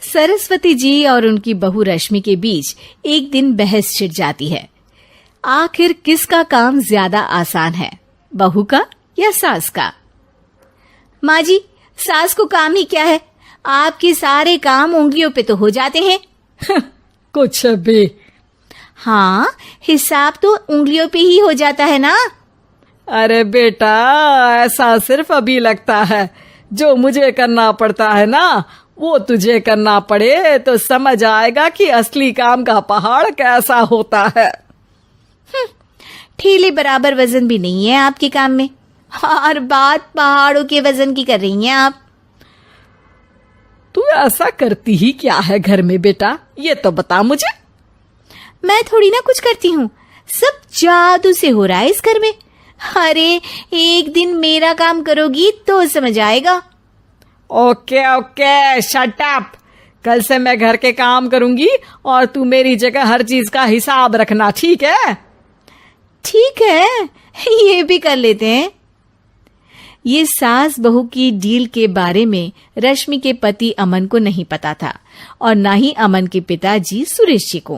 सरस्वती जी और उनकी बहू रश्मि के बीच एक दिन बहस छिड़ जाती है। आखिर किसका काम ज्यादा आसान है, बहू का या सास का? माँ जी, सास को काम ही क्या है, आपके सारे काम उंगलियों पे तो हो जाते हैं। कुछ भी। हाँ, हिसाब तो उंगलियों पे ही हो जाता है ना। अरे बेटा, ऐसा सिर्फ अभी लगता है, जो मुझे करना पड़ता है ना वो तुझे करना पड़े तो समझ आएगा कि असली काम का पहाड़ कैसा होता है। ठेले बराबर वजन भी नहीं है आपके काम में, और बात पहाड़ों के वजन की कर रही हैं आप। तू ऐसा करती ही क्या है घर में बेटा, ये तो बता मुझे। मैं थोड़ी ना कुछ करती हूँ, सब जादू से हो रहा है इस घर में। अरे एक दिन मेरा काम करोगी तो समझ आएगा। Okay okay, shut up. कल से मैं घर के काम करूंगी और तू मेरी जगह हर चीज का हिसाब रखना, ठीक है? ठीक है, ये भी कर लेते हैं। ये सास बहू की डील के बारे में रश्मि के पति अमन को नहीं पता था और ना ही अमन के पिताजी सुरेश जी को।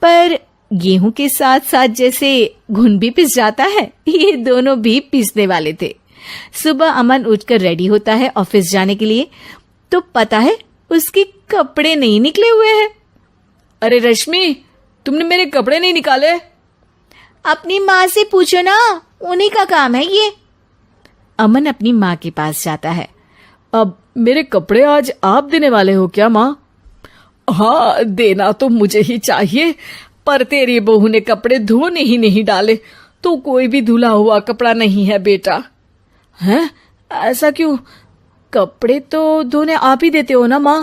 पर गेहूं के साथ साथ जैसे घुन भी पिस जाता है, ये दोनों भी पिसने वाले थे। सुबह अमन उठकर रेडी होता है ऑफिस जाने के लिए, तो पता है उसके कपड़े नहीं निकले हुए हैं। अरे रश्मि, तुमने मेरे कपड़े नहीं निकाले? अपनी माँ से पूछो ना, उन्हीं का काम है ये। अमन अपनी माँ के पास जाता है। अब मेरे कपड़े आज आप देने वाले हो क्या माँ? हाँ, देना तो मुझे ही चाहिए, पर तेरी बहू ने कपड़े धोने ही नहीं डाले, तो कोई भी धुला हुआ कपड़ा नहीं है बेटा। हैं? ऐसा क्यों? कपड़े तो धोने आप ही देते हो ना माँ?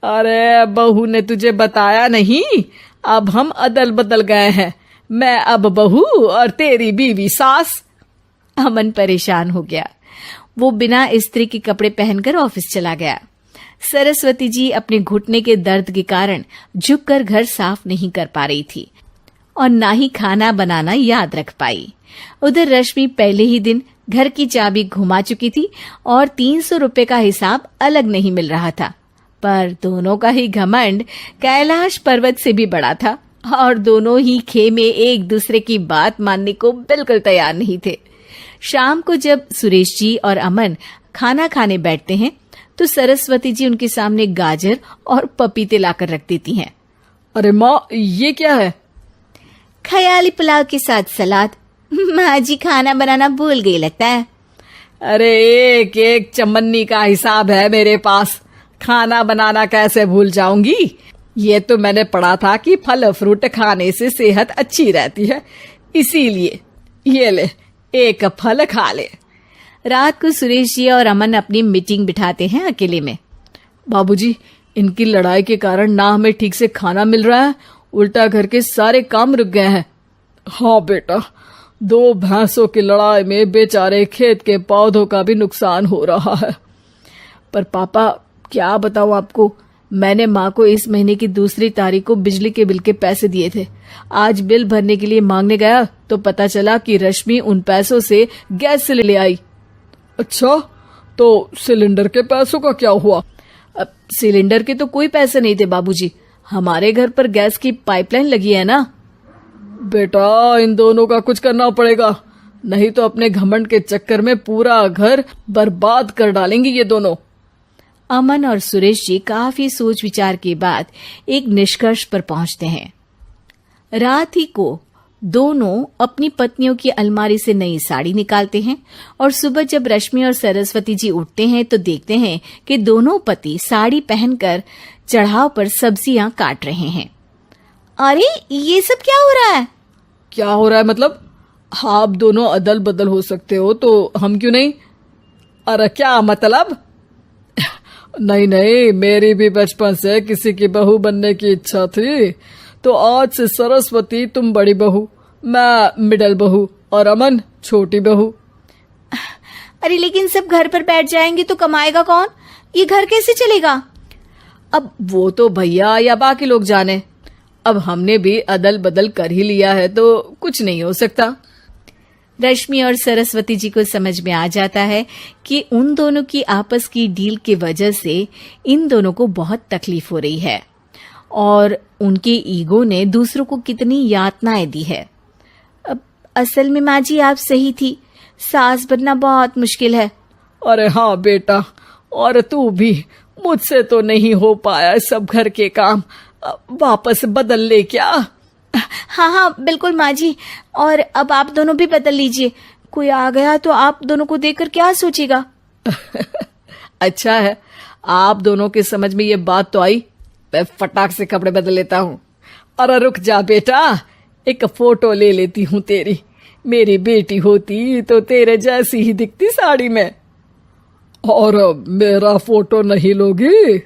अरे बहू ने तुझे बताया नहीं, अब हम अदल बदल गए हैं, मैं अब बहू और तेरी बीवी सास। अमन परेशान हो गया। वो बिना इस्त्री के कपड़े पहनकर ऑफिस चला गया। सरस्वती जी अपने घुटने के दर्द के कारण झुककर घर साफ नहीं कर पा रही थी और ना ही खाना बनाना याद रख पाई। उधर रश्मि पहले ही दिन घर की चाबी घुमा चुकी थी और 300 रुपए का हिसाब अलग नहीं मिल रहा था। पर दोनों का ही घमंड कैलाश पर्वत से भी बड़ा था और दोनों ही खेमे एक दूसरे की बात मानने को बिल्कुल तैयार नहीं थे। शाम को जब सुरेश जी और अमन खाना खाने बैठते हैं तो सरस्वती जी उनके सामने गाजर और पपीते लाकर रख देती हैं। अरे माँ, ये क्या है? ख्याली पुलाव के साथ सलाद। माँ जी खाना बनाना भूल गई लगता है। अरे एक एक चमन्नी का हिसाब है मेरे पास, खाना बनाना कैसे भूल जाऊंगी? ये तो मैंने पढ़ा था कि फल फ्रूट खाने से सेहत अच्छी रहती है, इसीलिए ये ले, एक फल खा ले। रात को सुरेश जी और अमन अपनी मीटिंग बिठाते हैं अकेले में। बाबूजी, इनकी लड़ाई के कारण ना हमें ठीक से खाना मिल रहा है, उल्टा घर के सारे काम रुक गए हैं। हाँ बेटा, 2 भैंसों की लड़ाई में बेचारे खेत के पौधों का भी नुकसान हो रहा है। पर पापा, क्या बताऊं आपको, मैंने माँ को इस महीने की 2 तारीख को बिजली के बिल के पैसे दिए थे। आज बिल भरने के लिए मांगने गया तो पता चला कि रश्मि उन पैसों से गैस ले आई। अच्छा, तो सिलेंडर के पैसों का क्या हुआ? अब सिलेंडर के तो कोई पैसे नहीं थे बाबूजी, हमारे घर पर गैस की पाइपलाइन लगी है ना। बेटा, इन दोनों का कुछ करना पड़ेगा, नहीं तो अपने घमंड के चक्कर में पूरा घर बर्बाद कर डालेंगे ये दोनों। अमन और सुरेश जी काफी सोच विचार के बाद एक निष्कर्ष पर पहुंचते हैं। रात ही को दोनों अपनी पत्नियों की अलमारी से नई साड़ी निकालते हैं और सुबह जब रश्मि और सरस्वती जी उठते हैं तो देखते हैं कि दोनों पति साड़ी पहनकर चढ़ाव पर सब्जियां काट रहे हैं। अरे ये सब क्या हो रहा है? क्या हो रहा है मतलब? आप दोनों अदल बदल हो सकते हो तो हम क्यों नहीं? अरे क्या मतलब? नहीं नहीं, मेरी भी बचपन से किसी की बहू बनने की इच्छा थी, तो आज से सरस्वती तुम बड़ी बहू, मैं मिडल बहू और अमन छोटी बहू। अरे लेकिन सब घर पर बैठ जाएंगे तो कमाएगा कौन? ये घर कैसे चलेगा? अब वो तो भैया या बाकी लोग जाने, अब हमने भी अदल बदल कर ही लिया है तो कुछ नहीं हो सकता। रश्मि और सरस्वती जी को समझ में आ जाता है कि उन दोनों की आपस की डील की वजह से इन दोनों को बहुत तकलीफ हो रही है और उनके ईगो ने दूसरों को कितनी यातनाएं दी है। अब असल में माँ जी आप सही थी, सास बनना बहुत मुश्किल है। अरे हाँ बेटा, और तू भी, मुझसे तो नहीं हो पाया सब घर के काम, वापस बदल ले क्या? हाँ हाँ बिल्कुल माँ जी, और अब आप दोनों भी बदल लीजिए। कोई आ गया तो आप दोनों को देखकर क्या सोचेगा? अच्छा है, आप दोनों के समझ में ये बात तो आई। मैं फटाक से कपड़े बदल लेता हूँ। अरे रुक जा बेटा, एक फोटो ले लेती हूँ तेरी। मेरी बेटी होती तो तेरे जैसी ही दिखती साड़ी में। और मेरा फोटो नहीं लोगी?